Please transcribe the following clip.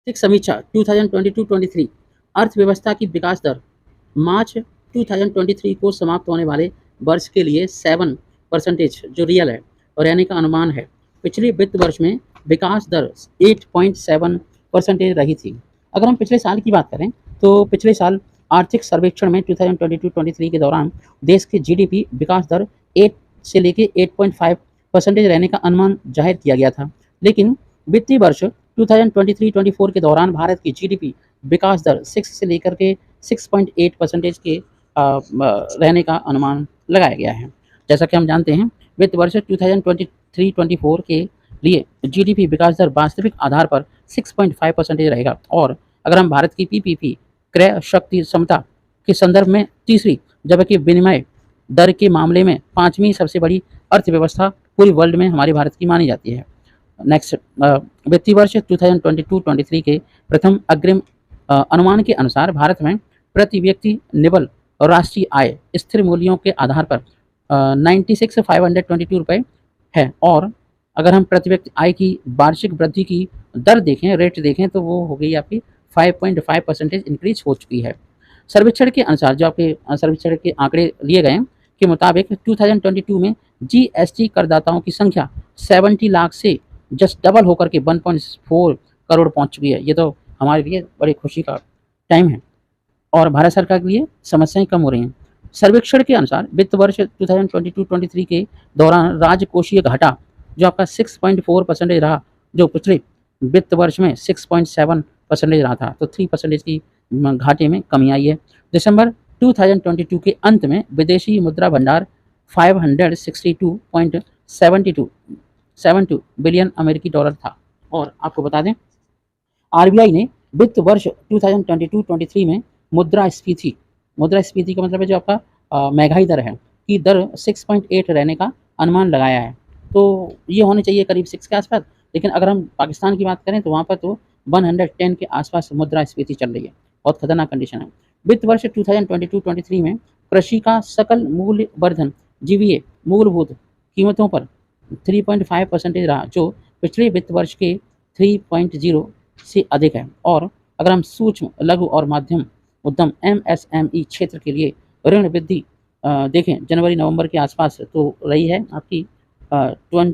आर्थिक समीक्षा 2022-23 अर्थव्यवस्था की विकास दर मार्च 2023 को समाप्त होने वाले वर्ष के लिए 7% जो रियल है और यानी का अनुमान है। पिछले वित्त वर्ष में विकास दर 8.7% रही थी। अगर हम पिछले साल की बात करें तो पिछले साल आर्थिक सर्वेक्षण में 2022-23 के दौरान देश की जीडीपी विकास दर 8 से लेके 8.5% रहने का अनुमान जाहिर किया गया था। लेकिन वित्तीय वर्ष 2023-24 के दौरान भारत की जीडीपी विकास दर 6 से लेकर के 6.8% के रहने का अनुमान लगाया गया है। जैसा कि हम जानते हैं वित्त वर्ष 2023-24 के लिए जीडीपी विकास दर वास्तविक आधार पर 6.5% रहेगा और अगर हम भारत की पीपीपी क्रय शक्ति क्षमता के संदर्भ में तीसरी जबकि विनिमय दर के मामले में पांचवी सबसे बड़ी अर्थव्यवस्था पूरी वर्ल्ड में हमारे भारत की मानी जाती है। नेक्स्ट वित्तीय वर्ष 2022-23 के प्रथम अग्रिम अनुमान के अनुसार भारत में प्रति व्यक्ति निवल राष्ट्रीय आय स्थिर मूल्यों के आधार पर 96,522 रुपये है और अगर हम प्रति व्यक्ति आय की वार्षिक वृद्धि की दर देखें रेट देखें तो वो हो गई आपकी 5.5% इंक्रीज हो चुकी है। सर्वेक्षण के अनुसार जो आपके सर्वेक्षण के आंकड़े लिए गए के मुताबिक 2022 में जीएसटी करदाताओं की संख्या 70 लाख से जस्ट डबल होकर के 1.4 करोड़ पहुंच चुकी है। ये तो हमारे लिए बड़ी खुशी का टाइम है और भारत सरकार के लिए समस्याएं कम हो रही हैं। सर्वेक्षण के अनुसार वित्त वर्ष 2022-23 के दौरान राजकोषीय घाटा जो आपका 6.4% रहा, जो पिछले वित्त वर्ष में 6.7% रहा था, तो 3% की घाटे में कमी आई है। दिसंबर 2022 के अंत में विदेशी मुद्रा भंडार 562.72 बिलियन अमेरिकी डॉलर था। और आपको बता दें आरबीआई ने वित्त वर्ष 2022-23 में मुद्रास्फीति का मतलब है जो आपका महंगाई दर है की दर 6.8 रहने का अनुमान लगाया है। तो ये होने चाहिए करीब 6 के आसपास, लेकिन अगर हम पाकिस्तान की बात करें तो वहाँ पर तो 110 के आसपास मुद्रास्फीति चल रही है। बहुत खतरनाक कंडीशन है। वित्त वर्ष 2022-23 में कृषि का सकल मूल्य वर्धन जीवीए मूलभूत कीमतों पर 3.5% रहा, जो पिछले वित्त वर्ष के 3.0 से अधिक है। और अगर हम सूक्ष्म लघु और मध्यम उद्यम एमएसएमई क्षेत्र के लिए ऋण वृद्धि देखें जनवरी नवंबर के आसपास तो रही है आपकी 20